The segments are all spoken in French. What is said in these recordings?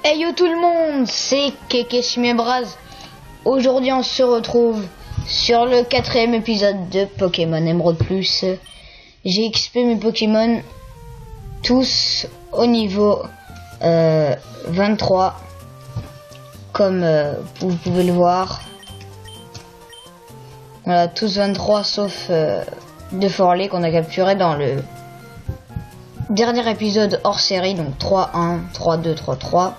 Hey yo tout le monde, c'est Keke Chimébraz. Aujourd'hui on se retrouve sur le 4e épisode de Pokémon Emerald Plus. J'ai XP mes Pokémon tous au niveau 23 comme vous pouvez le voir. Voilà, tous 23 sauf de Forley qu'on a capturé dans le dernier épisode hors série, donc 3-1, 3-2, 3-3.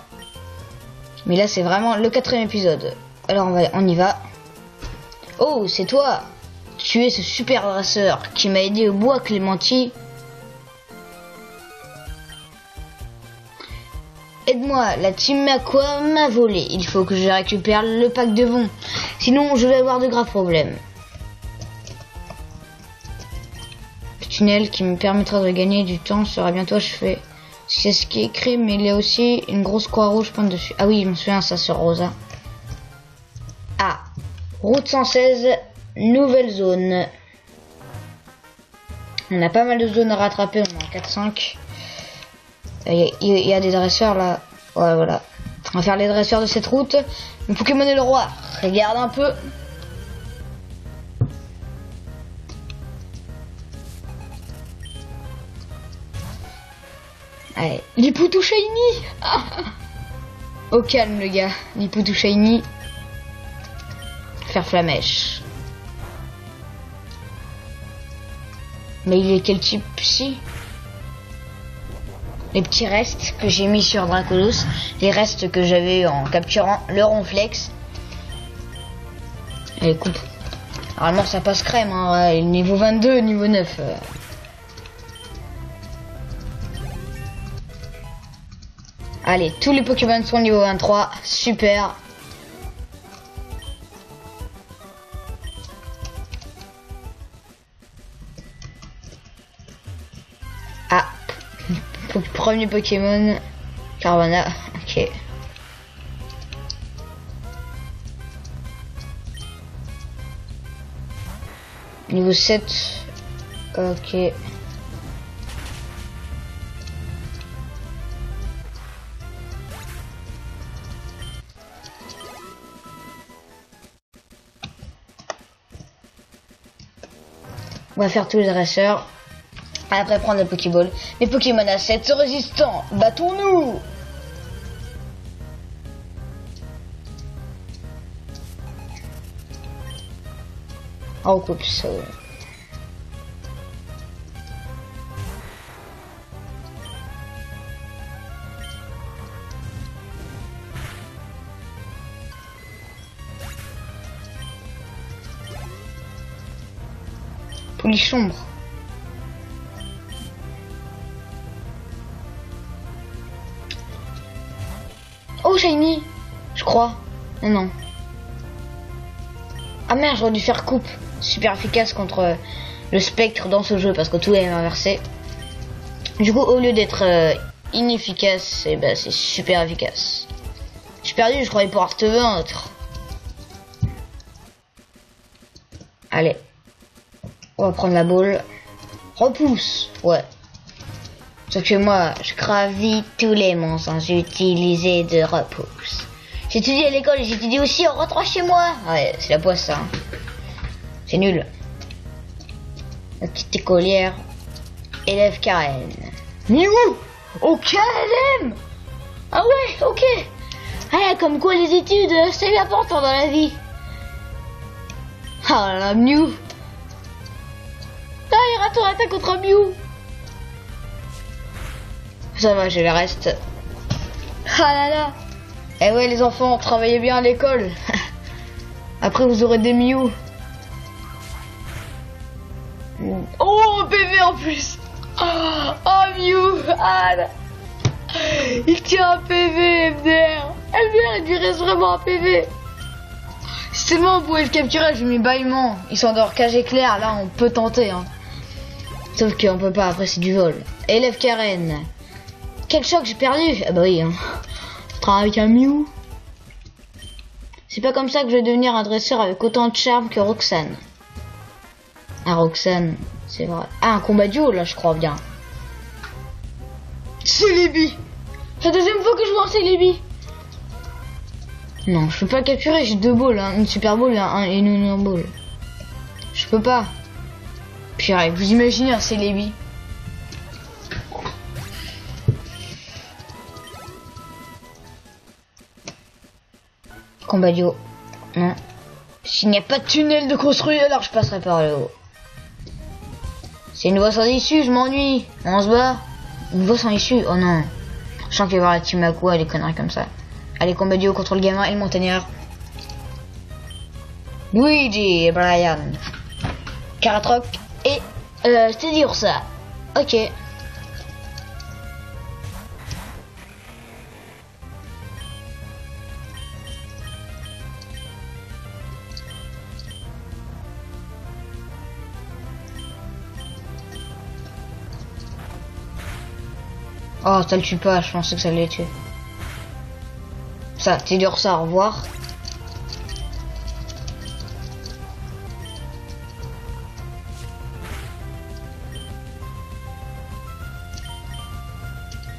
Mais là c'est vraiment le 4e épisode. Alors on y va. Oh, c'est toi. Tu es ce super dresseur qui m'a aidé au bois Clémenti. Aide-moi, la team Aqua m'a volé. Il faut que je récupère le pack de bons. Sinon je vais avoir de graves problèmes. Le tunnel qui me permettra de gagner du temps sera bientôt achevé. C'est ce qui est écrit, mais il y a aussi une grosse croix rouge pointe dessus. Ah oui, je me souviens, ça sur Rosa. Ah, route 116, nouvelle zone. On a pas mal de zones à rattraper, on en a 4-5. Il y a des dresseurs là. Ouais, voilà. On va faire les dresseurs de cette route. Le Pokémon est le roi. Regarde un peu. Allez, Lipoutou Shiny. Au calme le gars, Lipoutou Shiny. Faire Flamèche. Mais il est quel type psy? Les petits restes que j'ai mis sur Dracolos, les restes que j'avais en capturant le Ronflex. Allez, coupe. Normalement ça passe crème, hein, ouais, niveau 22, niveau 9. Allez, tous les Pokémon sont niveau 23, super. Ah, premier Pokémon, Carvana, ok. Niveau 7, ok. On va faire tous les dresseurs. Après prendre le Pokéball. Les Pokémon à 7 sont résistants. Battons-nous. Oh, coupe ça. Polichombre. Oh, Shiny, je crois. Non. Ah merde, j'aurais dû faire coupe. Super efficace contre le spectre dans ce jeu parce que tout est inversé. Du coup, au lieu d'être inefficace, et ben c'est super efficace. J'ai perdu, je croyais pouvoir te vaincre. Allez. On va prendre la boule. Repousse. Ouais. Sauf que moi, je gravis tous les monts sans utiliser de repousse. J'étudie à l'école et j'étudie aussi en rentrant chez moi. Ouais, c'est la poisse ça. Hein. C'est nul. La petite écolière. Élève Karen. Miou. Ok, elle aime. Ah ouais, ok. Ah, comme quoi les études, c'est important dans la vie. Ah là, Mew. Ah, il rate ton attaque contre Mew. Ça va, j'ai le reste. Ah là là. Eh ouais, les enfants, travaillez bien à l'école. Après, vous aurez des Mew. Oh, PV en plus. Oh, Mew. Ah, il tient un PV, MDR. MDR, il lui reste vraiment un PV. C'est bon, vous pouvez le capturer, j'ai mis bâillement. Il s'endort cage éclair, là, on peut tenter. Hein. Sauf qu'on peut pas, après c'est du vol. Élève Karen. Quel choc, j'ai perdu. Ah bah oui, hein. Je travaille avec un Mew. C'est pas comme ça que je vais devenir un dresseur avec autant de charme que Roxane. Ah, Roxane, c'est vrai. Ah, un combat duo, là, je crois bien. C'est Libby. C'est la deuxième fois que je vois un Celebi. Non, je peux pas capturer, j'ai 2 balls, hein, une super ball et une ball. Je peux pas. Purée, vous imaginez un Celebi. Combat duo. Non. S'il n'y a pas de tunnel de construit, alors je passerai par le haut. C'est une voie sans issue, je m'ennuie. On se bat. Une voie sans issue, oh non. Je sens qu'il va y avoir la team Aqua et des conneries comme ça. Allez, combat duo contre le gamin et le montagnard. Luigi et Brian. Karatroc et c'était dur ça. Ok. Oh, ça le tue pas, je pensais que ça allait tuer. Ça, t'es dur ça, au revoir.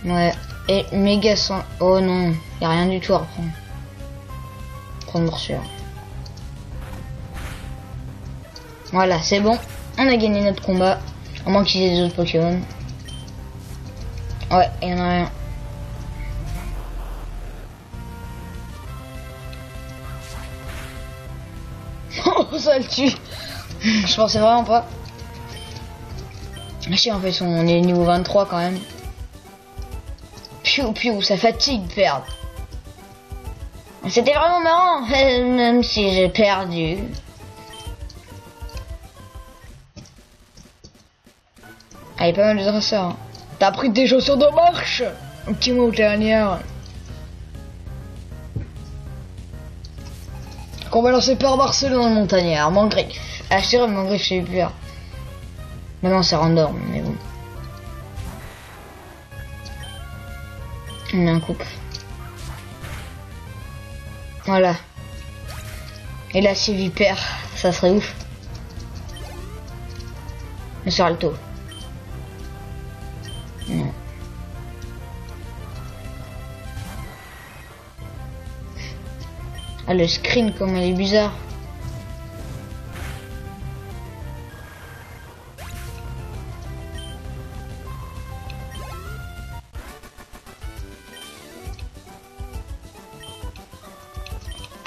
Ouais, et méga sans... Oh non, y'a rien du tout à reprendre. Prendre morsure. Voilà, c'est bon. On a gagné notre combat. À moins qu'ils aient des autres Pokémon. Ouais, il y en a rien. Oh, ça le tue. Je pensais vraiment pas. Je sais, en fait, on est niveau 23 quand même. Piou, piou, ça fatigue perdre. C'était vraiment marrant, même si j'ai perdu. Ah, il y a pas mal de dresseurs. Hein. T'as pris des chaussures de marche, un petit mot dernière. Qu'on va lancer par Marcelo dans le montagnard. Mangriffe. Ah, je dirais Mangriffe, j'ai eu peur. Maintenant, c'est random, mais bon. On met un couple. Voilà. Et là, si Vipère, ça serait ouf. Mais sur Alto. Non. Ah, le screen, comme elle est bizarre.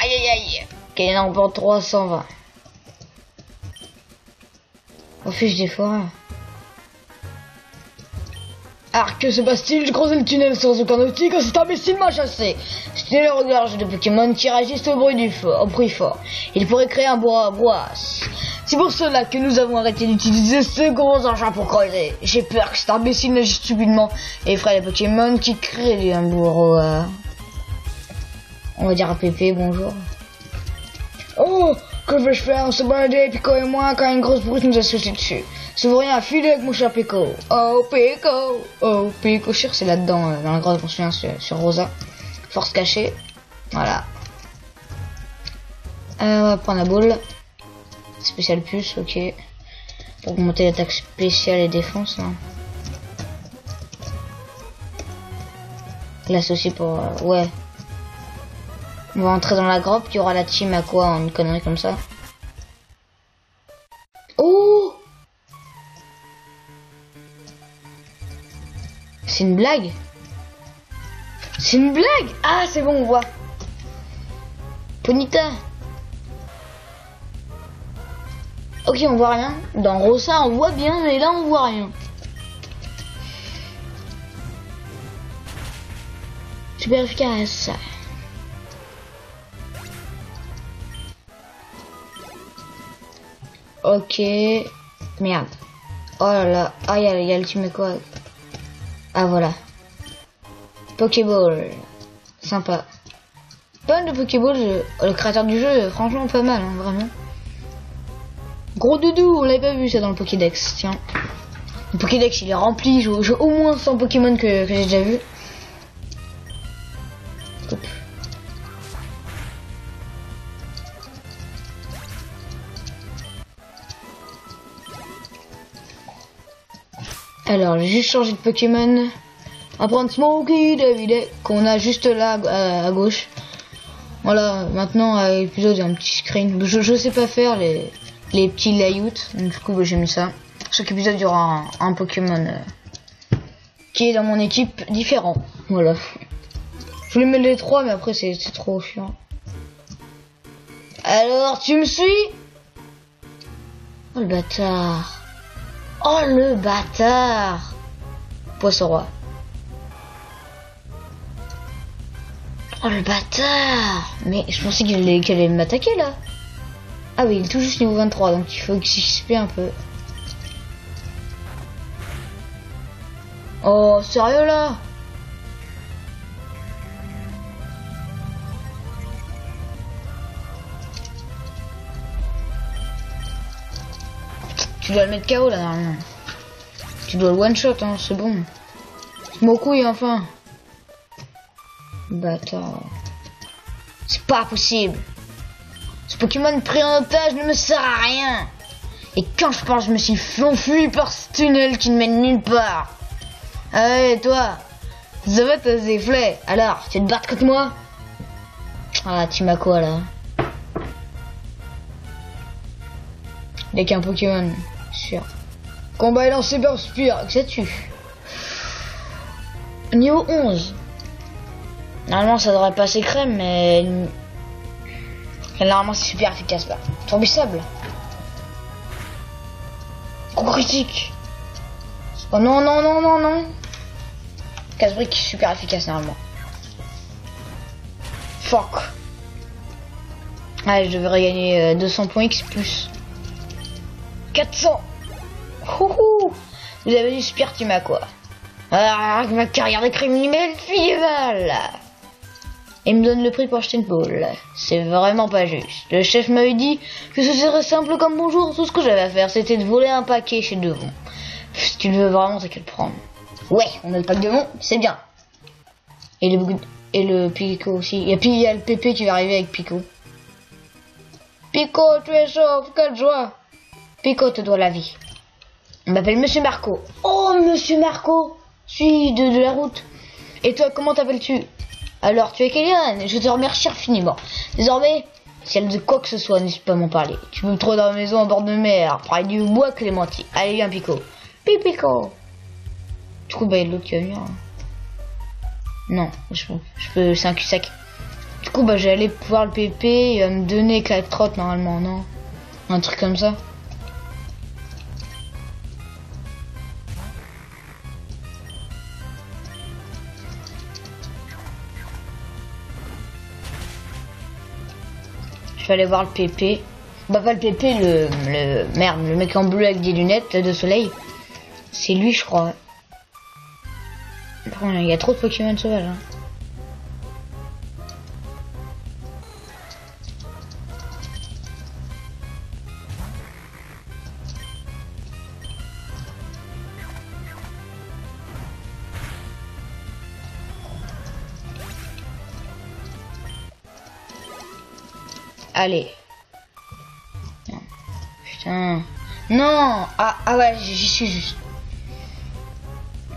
Aïe aïe aïe. Ok, il en porte 320. Au fiche des forêts. Ah, que se passe-t-il? Je creusais le tunnel sans aucun outil quand cet imbécile m'a chassé. C'était le regard de Pokémon qui réagissent au bruit fort. Il pourrait créer un bois. C'est pour cela que nous avons arrêté d'utiliser ce gros engin pour creuser. J'ai peur que cet imbécile n'agisse stupidement et ferait les Pokémon qui créent un bourreau. On va dire à Pépé, bonjour. Oh, que vais-je faire? On se baladait, Pico et moi, quand une grosse brute nous a sauté dessus. Ça vaut rien à filer avec mon cher Pico. Oh Pico, oh Pico. Je sais que c'est là-dedans, dans la grotte, on se souvient sur Rosa. Force cachée. Voilà. On va prendre la boule. Spécial puce, ok. Pour augmenter l'attaque spéciale et défense. Hein. Glace aussi pour... ouais. On va entrer dans la grotte, il y aura la team à quoi, une connerie comme ça. Oh! C'est une blague? C'est une blague? Ah, c'est bon, on voit. Ponyta. Ok, on voit rien. Dans Rosa, on voit bien, mais là, on voit rien. Super efficace. Ok. Merde. Oh là là. Ah, il y a le team quoi. Ah, voilà. Pokéball. Sympa. Pas mal de Pokéball. Le créateur du jeu, franchement, pas mal, hein, vraiment. Gros doudou, on l'avait pas vu ça dans le Pokédex. Tiens. Le Pokédex, il est rempli. J'ai au moins 100 Pokémon que j'ai déjà vu. Hop. Alors, j'ai juste changé de Pokémon. On va prendre Smokey David, qu'on a juste là à gauche. Voilà, maintenant à l'épisode il y a un petit screen. Je sais pas faire les petits layouts, donc du coup bah, j'ai mis ça. Chaque épisode il y aura un Pokémon qui est dans mon équipe différent. Voilà. Je voulais mettre les 3 mais après c'est trop chiant. Alors tu me suis? Oh le bâtard. Oh le bâtard. Poisson roi. Oh le bâtard. Mais je pensais qu'elle allait m'attaquer là. Ah oui, il est tout juste niveau 23, donc il faut que j'y un peu. Oh sérieux là? Tu dois le mettre KO là normalement. Tu dois le one shot hein, c'est bon. Mon couille enfin. Bâtard. C'est pas possible. Ce Pokémon pris en otage ne me sert à rien. Et quand je pense, je me suis enfui par ce tunnel qui ne mène nulle part. Ah ouais, toi, ça va t'as zéflé. Alors, tu veux te battre contre moi? Ah, tu m'as quoi là? Dès qu'un Pokémon, sûr. Combat et lancé Burspire, que ça tue. Niveau 11. Normalement ça devrait passer crème, mais normalement c'est super efficace là. Tourbissable. Coup critique. Oh non non non non non. Casse-brique super efficace normalement. Fuck. Ouais, je devrais gagner 200 points X plus 400. Ouhou. Vous avez du super team à quoi? Ah, ma carrière de criminel finale. Et me donne le prix pour acheter une boule. C'est vraiment pas juste. Le chef m'avait dit que ce serait simple comme bonjour. Tout ce que j'avais à faire, c'était de voler un paquet chez Devon. Si tu le veux vraiment, t'as qu'à le prendre. Ouais, on a le pack Devon, c'est bien. Et le Pico aussi. Et puis il y a le Pépé qui va arriver avec Pico. Pico, tu es chauve, quelle joie. Pico te doit la vie. On m'appelle Monsieur Marco. Oh, Monsieur Marco. Suis de la route. Et toi, comment t'appelles-tu? Alors, tu es Kélian, je te remercie infiniment. Désormais, s'il y a de quoi que ce soit, n'hésite pas à m'en parler. Tu peux me trouver dans la maison en bord de mer, près du bois Clémenti. Allez, viens, Pico. Pico. Du coup, bah, il y a l'autre qui va venir. Non, je peux, c'est un cul-sac. Du coup, bah, j'allais pouvoir le pépé, il va me donner Clatrotte normalement, non? Un truc comme ça. Je vais aller voir le pépé. Bah pas le pépé, merde, le mec en bleu avec des lunettes de soleil. C'est lui je crois. Par contre, il y a trop de Pokémon sauvages. Hein. Allez. Non. Putain. Non. Ah ouais, j'y suis juste.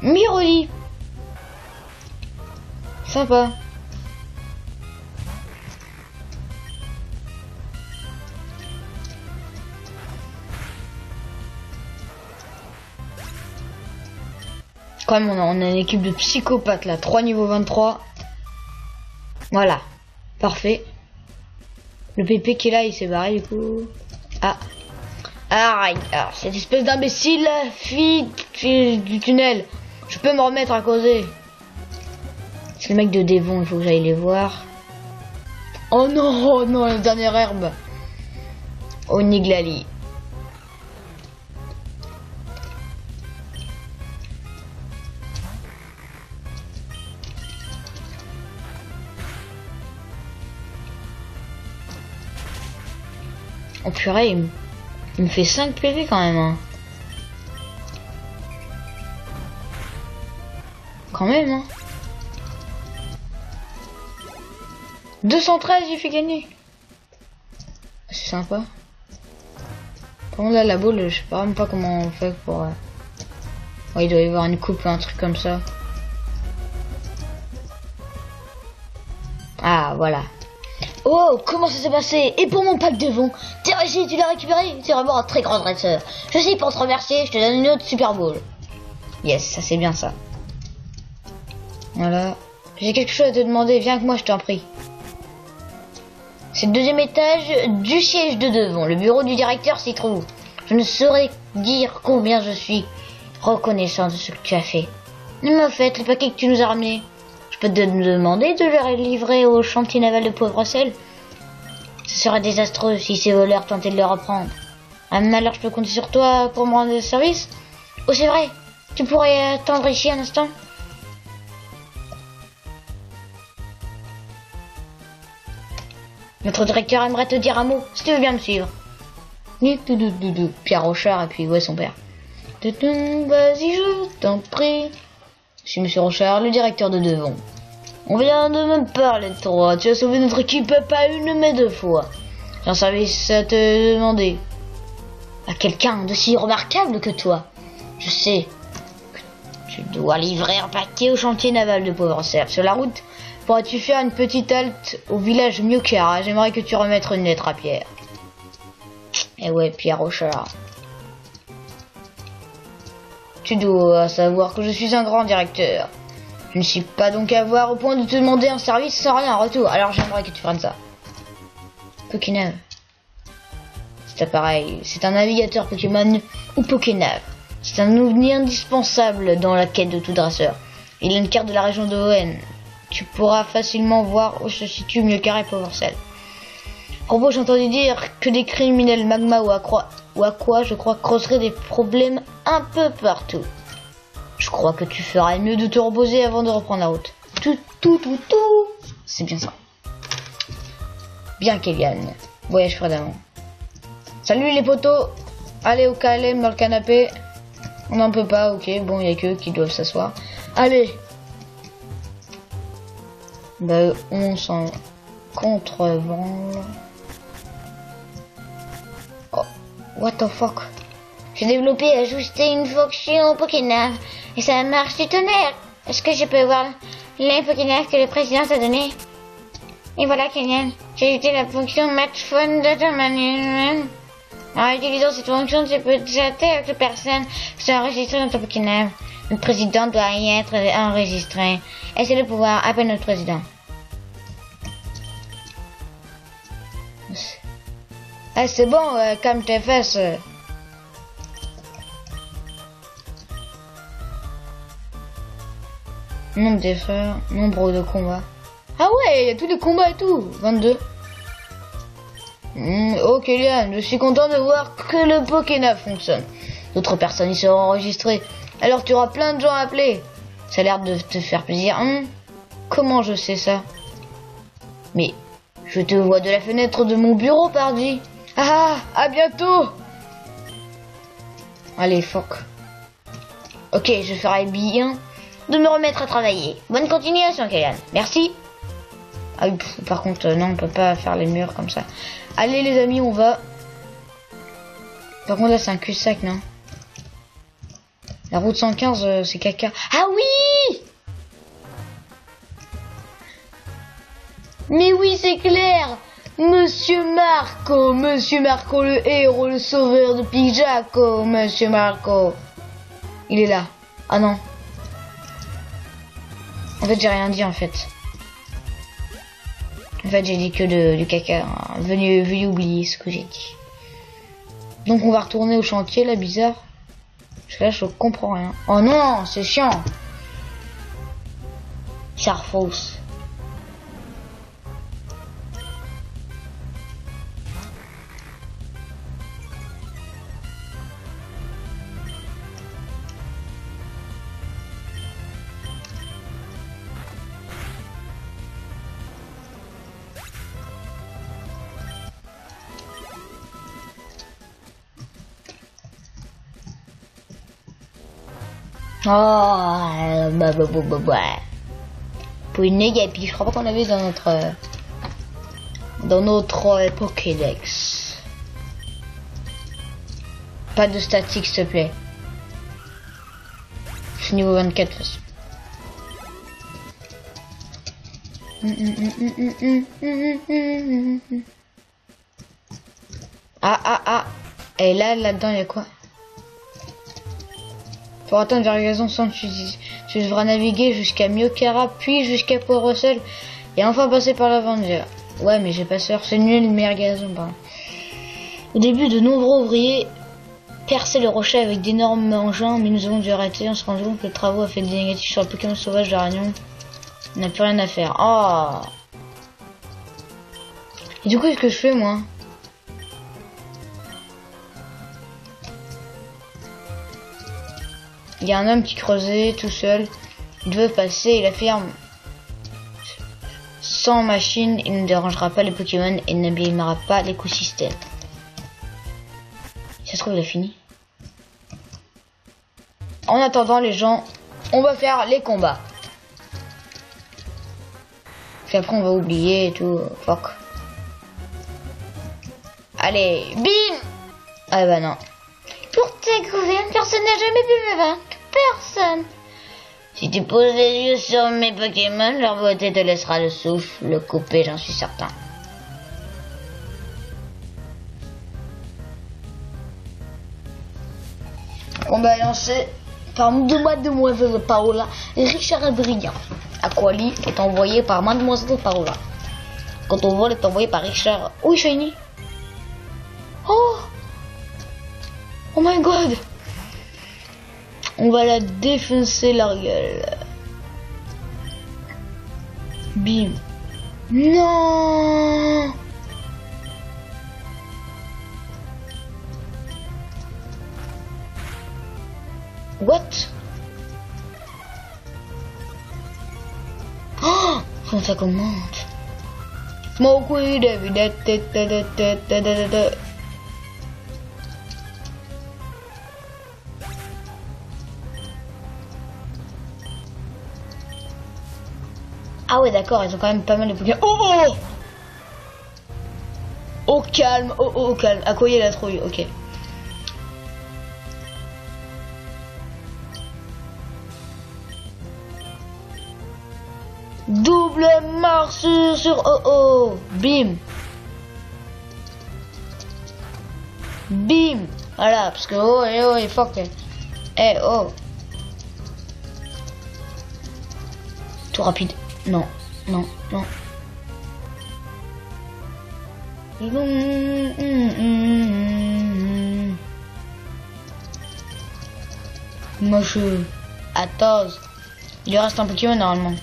Miroli. Sympa. Quand même, on a une équipe de psychopathes là. 3 niveau 23. Voilà. Parfait. Le pépé qui est là, il s'est barré du coup. Ah. Ah, alors, cette espèce d'imbécile, fille du tunnel. Je peux me remettre à causer. C'est le mec de Devon, il faut que j'aille les voir. Oh non, la dernière herbe. Oniglali. Oh purée, il me fait 5 PV quand même. Hein. Quand même. Hein. 213, il fait gagner. C'est sympa. Par contre là, la boule, je sais même pas comment on fait pour... Ouais, il doit y avoir une coupe, un truc comme ça. Ah, voilà. Oh, comment ça s'est passé? Et pour mon pack de vent, t'es réussi, tu l'as récupéré? C'est vraiment un très grand dresseur. Je sais, pour te remercier, je te donne une autre Super Bowl. Yes, ça c'est bien ça. Voilà. J'ai quelque chose à te demander, viens avec moi, je t'en prie. C'est le deuxième étage du siège de devant. Le bureau du directeur s'y trouve. Je ne saurais dire combien je suis reconnaissant de ce que tu as fait. Mais en fait, le paquet que tu nous as ramené, je peux te demander de le livrer au chantier naval de Pauvre-Sel. Ce serait désastreux si ces voleurs tentaient de le reprendre. Alors je peux compter sur toi pour me rendre service? Oh, c'est vrai. Tu pourrais attendre ici un instant? Notre directeur aimerait te dire un mot, si tu veux bien me suivre. Pierre Rochard et puis ouais son père. Vas-y, je t'en prie. Je suis Monsieur Rochard, le directeur de devant. On vient de me parler de toi. Tu as sauvé notre équipe pas une mais deux fois. J'ai un service à te demander. À quelqu'un de si remarquable que toi. Je sais que tu dois livrer un paquet au chantier naval de Pauvre-Sel. Sur la route, pourrais-tu faire une petite halte au village Miocard? J'aimerais que tu remettes une lettre à Pierre. Eh ouais, Pierre Rochard. Tu dois savoir que je suis un grand directeur. Je ne suis pas donc à voir au point de te demander un service sans rien en retour. Alors j'aimerais que tu prennes ça. Pokénav. C'est pareil. C'est un navigateur Pokémon ou Pokénav. C'est un outil indispensable dans la quête de tout dresseur. Il a une carte de la région de Hoenn. Tu pourras facilement voir où se situe Miocard et Pauvre-Sel. Propos, j'ai entendu dire que des criminels magma ou aqua, je crois, causeraient des problèmes un peu partout. Je crois que tu ferais mieux de te reposer avant de reprendre la route. Tout. C'est bien ça. Bien, Kélian. Voyage prudemment. Salut les potos. Allez au KLM dans le canapé. On n'en peut pas, ok. Bon, il n'y a qu'eux qui doivent s'asseoir. Allez. Bah, on s'en contrebande. Oh, what the fuck? J'ai développé et ajusté une fonction Pokénav et ça marche du tonnerre. Est-ce que je peux voir les Pokénav que le président t'a donné? Et voilà, Kenyan, j'ai ajouté la fonction Match Phone Data Management. En utilisant cette fonction, tu peux chatter avec les personnes qui sont enregistrées dans ton Pokénav. Le président doit y être enregistré. Et c'est le pouvoir. Appelle notre président. Ah, c'est bon, calme tes fesses. Nombre des frères, nombre de combats. Ah ouais, il y a tous les combats et tout. 22. Ok, Liane, je suis content de voir que le Pokénav fonctionne. D'autres personnes y seront enregistrées. Alors tu auras plein de gens à appeler. Ça a l'air de te faire plaisir. Comment je sais ça? Mais je te vois de la fenêtre de mon bureau, pardi. Ah, à bientôt. Allez, fuck. Ok, je ferai bien de me remettre à travailler. Bonne continuation, Kélian. Merci. Ah oui, par contre, non, on peut pas faire les murs comme ça. Allez, les amis, on va. Par contre, là, c'est un cul-de-sac, non? La route 115, c'est caca. Ah oui! Mais oui, c'est clair! Monsieur Marco, le héros, le sauveur de Pijaco, Monsieur Marco. Il est là. Ah non. En fait, j'ai rien dit, en fait. En fait, j'ai dit que du caca. Veuillez oublier ce que j'ai dit. Donc, on va retourner au chantier, là, bizarre. Parce que là, je comprends rien. Oh non, c'est chiant. Charfos. Oh, pour une négative, je crois pas qu'on avait dans notre Pokédex. Pas de statique, s'il te plaît. Je suis niveau 24 de toute façon. Ah. Et là-dedans, il y a quoi? Pour atteindre la gazon centre, tu devras naviguer jusqu'à Miokara, puis jusqu'à Port Russell, et enfin passer par l'Avenger. Ouais, mais j'ai pas peur, c'est nul, meilleur gazon, pardon. Au début, de nombreux ouvriers perçaient le rocher avec d'énormes engins, mais nous avons dû arrêter. On se rend compte que le travaux a fait des négatifs sur le Pokémon sauvage de Ragnon. On n'a plus rien à faire. Oh. Et du coup, qu'est-ce que je fais, moi? Il y a un homme qui creusait tout seul. Il veut passer, il affirme. Sans machine, il ne dérangera pas les Pokémon et n'abîmera pas l'écosystème. Ça se trouve, il a fini. En attendant, les gens, on va faire les combats. Puis après, on va oublier et tout. Fuck. Allez, bim! Ah bah non. Pour tes gouvernes, personne n'a jamais pu me vaincre. Personne. Si tu poses les yeux sur mes Pokémon, leur beauté te laissera le souffle le couper, j'en suis certain. Combat lancé par Mademoiselle Paola et Richard Adrien. Aquali est envoyé par Mademoiselle Paola. Quand on vole est envoyé par Richard. Oui, Shiny. Oh my god. On va la défoncer la gueule. Bim. Non. What? Oh, comment ça commente? Smoke weed every day. Ah ouais, d'accord, ils ont quand même pas mal de Pokémon. Oh! Au calme, au calme. À quoi il y a la trouille? Ok. Double morsure sur oh. Bim. Bim. Voilà, parce que oh et fuck. Eh oh. Tout rapide. Non. Moche. Attends. Il lui reste un Pokémon normalement.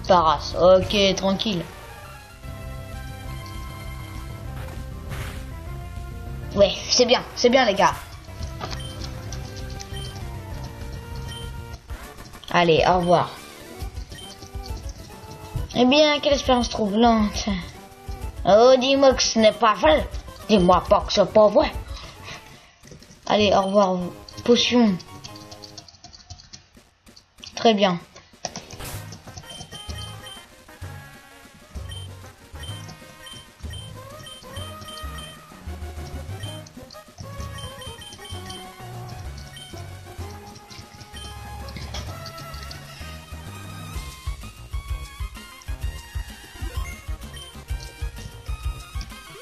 Paras. Ok, tranquille. Ouais, c'est bien les gars. Allez, au revoir. Eh bien, quelle expérience troublante. Oh, dis-moi que ce n'est pas vrai. Dis-moi pas que c'est pas vrai. Allez, au revoir. Potion. Très bien.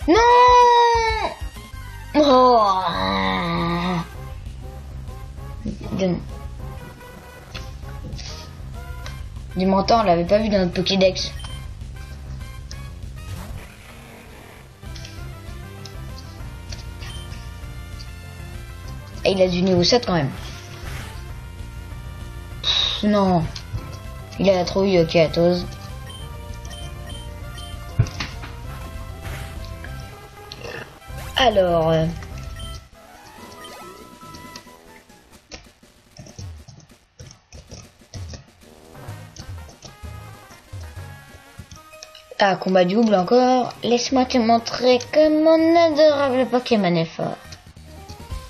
Non! Oh! Du menton, on l'avait pas vu dans notre Pokédex. Et il a du niveau 7 quand même. Pff, non. Il a la trouille, ok, Atos. Alors... Ah, combat double encore. Laisse-moi te montrer que mon adorable Pokémon est fort.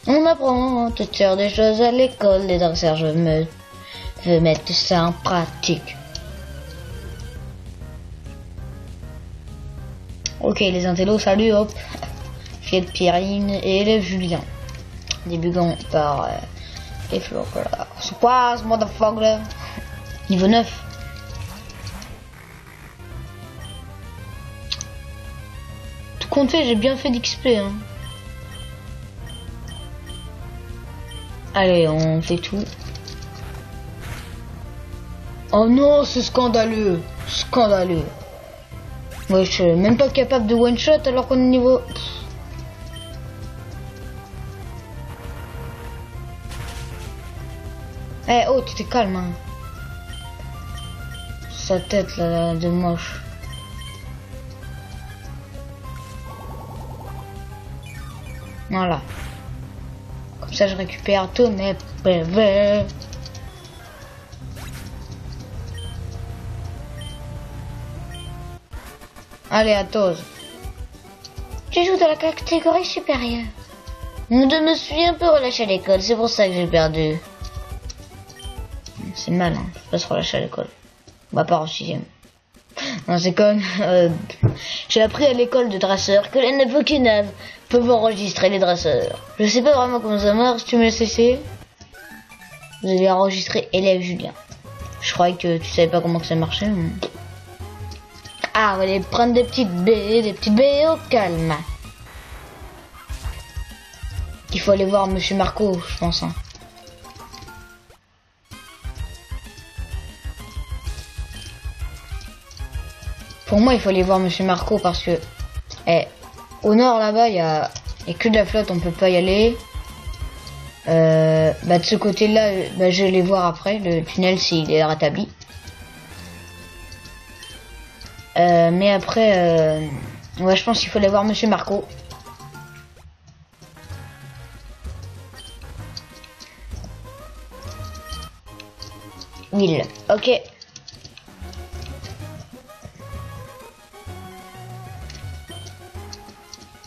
On apprend toutes sortes de choses à l'école des dresseurs. Je veux mettre ça en pratique. Ok, les intellos, salut, hop. Fiat Pierrine et le Julien. Débutant par Et voilà. C'est quoi ce motherfucker? Niveau 9. Tout compte fait, j'ai bien fait d'XP. Hein. Allez, on fait tout. Oh non, c'est scandaleux. Scandaleux. Ouais, je suis même pas capable de one shot alors qu'on est niveau... Eh oh, tu t'es calme hein. Sa tête là de moche. Voilà. Comme ça je récupère tous mes PV. Allez, Athos. Tu joues dans la catégorie supérieure. Je me suis un peu relâché à l'école, c'est pour ça que j'ai perdu. C'est mal, hein. Je peux pas se relâcher à l'école. Bah, pas en 6ème. Non, c'est con. J'ai appris à l'école de dresseur que les Nepokénaves peuvent enregistrer les dresseurs. Je sais pas vraiment comment ça marche, tu me laisses essayer. Vous allez enregistrer élève Julien. Je croyais que tu savais pas comment que ça marchait. Mais... Ah, on va aller prendre des petites baies au calme. Il faut aller voir Monsieur Marco, je pense. Hein. Pour moi, il faut aller voir Monsieur Marco parce que au nord là-bas, il y a que de la flotte, on peut pas y aller. De ce côté-là, je vais les voir après le tunnel s'il est rétabli. Mais après, ouais, je pense qu'il faut aller voir Monsieur Marco. Will, ok.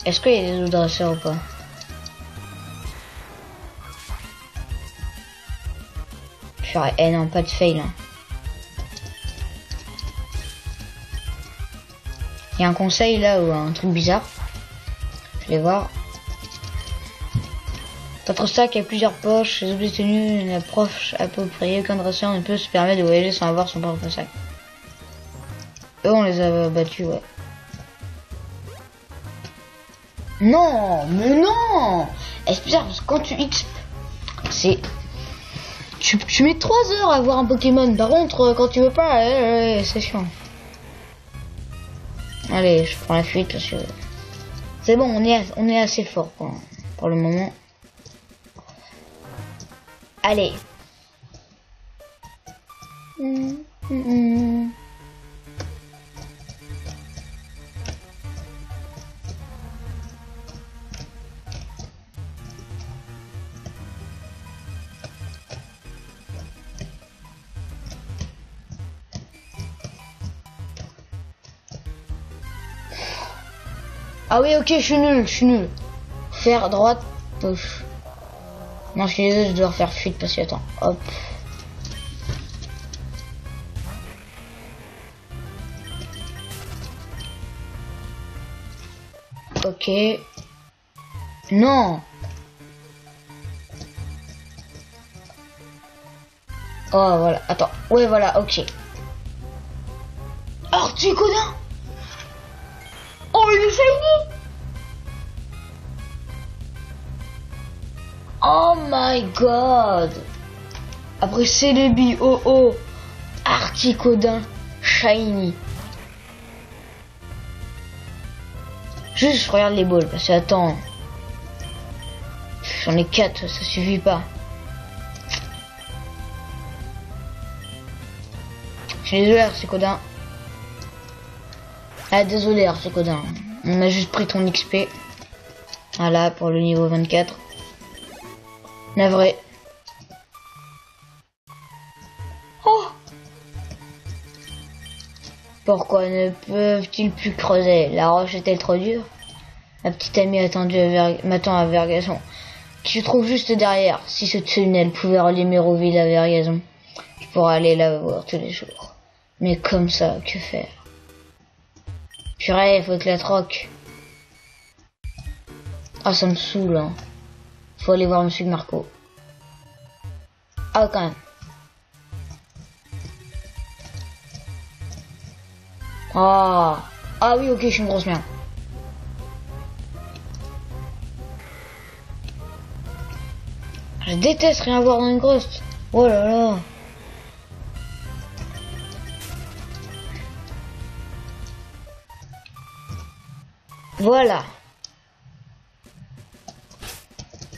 Est-ce qu'il y a des autres dresseurs ou pas? Eh non, pas de fail. Hein. Il y a un conseil là ou un truc bizarre. Je vais voir. Votre sac a plusieurs poches, les objets tenus, une approche appropriée, qu'un dresseur ne peut se permettre de voyager sans avoir son propre sac. Eux on les a battus, ouais. Non, mais non. C'est bizarre parce que quand tu X, c'est... Tu mets 3 heures à voir un Pokémon. Par contre, quand tu veux pas, c'est chiant. Allez, je prends la fuite parce que... C'est bon, on est assez fort pour le moment. Allez. Ah oui, ok, je suis nul. Faire droite, gauche. Non, je suis désolé, je dois refaire fuite parce que attends, hop. Ok. Non. Oh voilà, attends. Ouais voilà, ok. Articuno. Oh il est shiny. Oh my god. Après Celebi, oh Articodin, shiny. Juste je regarde les balls parce que attends. J'en ai 4, ça suffit pas. Je suis désolé Articodin. Ah désolé Articodin. On a juste pris ton XP. Voilà pour le niveau 24. Navré. Oh. Pourquoi ne peuvent-ils plus creuser? La roche est-elle trop dure? Ma petite amie m'attend à Vergazon, qui se trouve juste derrière. Si ce tunnel pouvait relier Méroville à Vergazon, je pourrais aller la voir tous les jours. Mais comme ça, que faire? Purée, faut que la troque. Ah, ça me saoule, hein. Faut aller voir Monsieur Marco. Ah, quand même. Ah. Ah oui, ok, je suis une grosse merde. Je déteste rien voir dans une grosse. Oh là là. Voilà.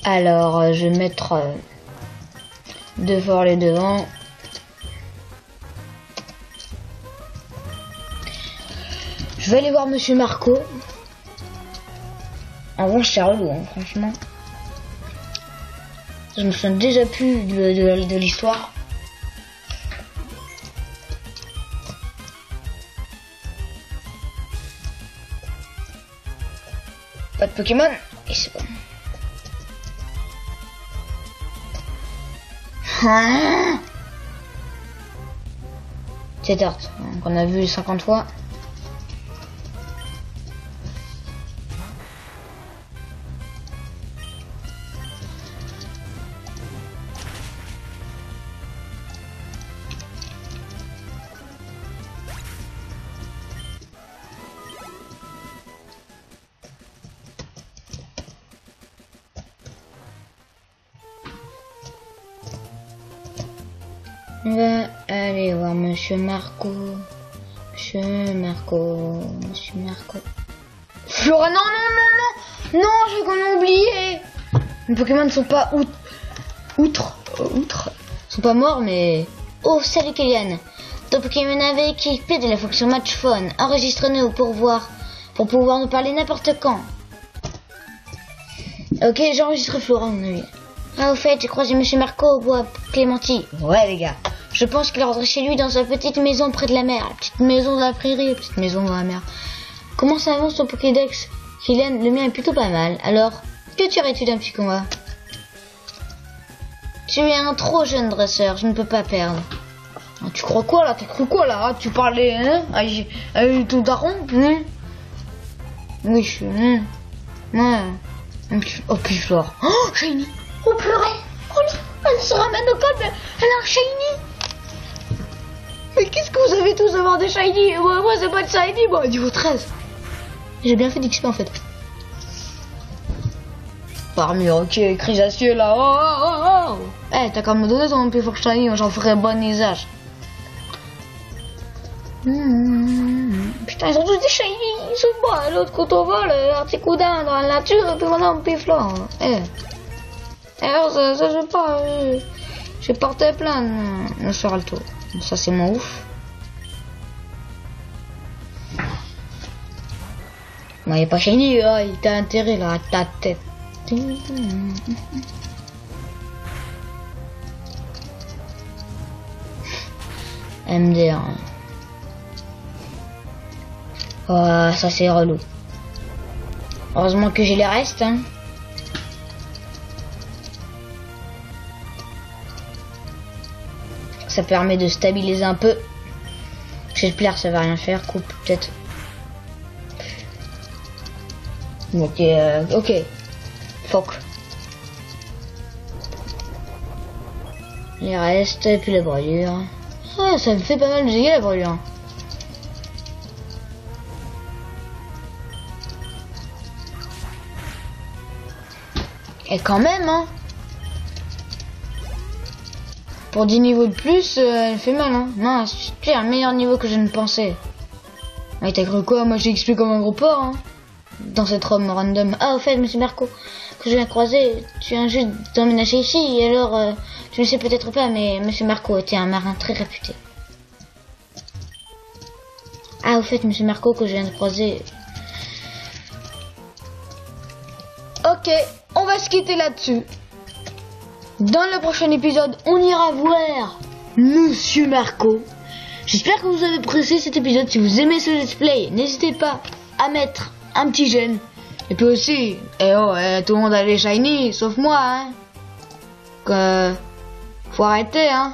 Alors, je vais mettre deux forlets devant. Je vais aller voir Monsieur Marco. En revanche, c'est relou, hein, franchement. Je me souviens déjà plus de l'histoire. Pas de Pokémon. Et c'est bon. C'est tard. Donc on a vu 50 fois. On va aller voir Monsieur Marco. Monsieur Marco. Monsieur Marco. Flora, non, non, non, non. Non, j'ai qu'on a oublié. Les Pokémon ne sont pas outre. Sont pas morts, mais... Oh, salut Kellyanne. Ton Pokémon avait équipé de la fonction Match Phone. Enregistre-nous pour pouvoir nous parler n'importe quand. Ok, j'enregistre Flora, à mon avis. Ah, au fait, j'ai croisé Monsieur Marco au bois Clémenti. Ouais, les gars. Je pense qu'il est rentré chez lui dans sa petite maison près de la mer. Petite maison de la prairie, petite maison dans la mer. Comment ça avance ton Pokédex, Kylian? Le mien est plutôt pas mal. Alors, que tuerais-tu d'un petit combat? Tu es un trop jeune dresseur, je ne peux pas perdre. Ah, tu crois quoi là? T'as cru quoi là? Ah, tu parlais, hein? Avec ton daron, hein? Oui, je suis... Ouais. Oh, plus fort. Oh, Shiny! Oh, purée! Oh non! Elle se ramène au col, mais elle a un Shiny! Mais qu'est-ce que vous avez tous à avoir des Shiny? Moi, c'est pas de Shiny, moi, niveau 13. J'ai bien fait d'XP en fait. Parmi, ok, Crisacieux là. Oh. Eh, t'as qu'à me donner ton plus fort Shiny, j'en ferai bon usage. Putain, ils ont tous des Shiny, ils sont bons. L'autre, quand on vole, un petit coup d'un dans la nature, et puis maintenant, on piflant. Eh. Alors, ça, je pas. J'ai porté plainte. On sera le tour. Ça, c'est mon ouf. Non, il est pas Shiny, hein, il t'a intérêt là, à ta tête. MDR. Oh, ça c'est relou. Heureusement que j'ai les restes, hein. Ça permet de stabiliser un peu. J'espère que ça va rien faire. Coupe peut-être. Ok, ok. Fuck. Les restes et puis la brûlure. Ah, ça me fait pas mal de dégâts la brûlure. Et quand même, hein. Pour 10 niveaux de plus, elle fait mal, hein. Non, c'est un meilleur niveau que je ne pensais. Ouais, t'as cru quoi? Moi, j'ai expliqué comme un gros porc, hein. Dans cette robe random. Ah, au fait, Monsieur Marco, que je viens de croiser, tu viens juste d'emménager ici, et alors, tu ne sais peut-être pas, mais Monsieur Marco était un marin très réputé. Ah, au fait, Monsieur Marco, que je viens de croiser... Ok, on va se quitter là-dessus. Dans le prochain épisode, on ira voir Monsieur Marco. J'espère que vous avez apprécié cet épisode. Si vous aimez ce let's play, n'hésitez pas à mettre un petit j'aime. Et puis aussi, tout le monde a les shiny, sauf moi, hein. Faut arrêter, hein.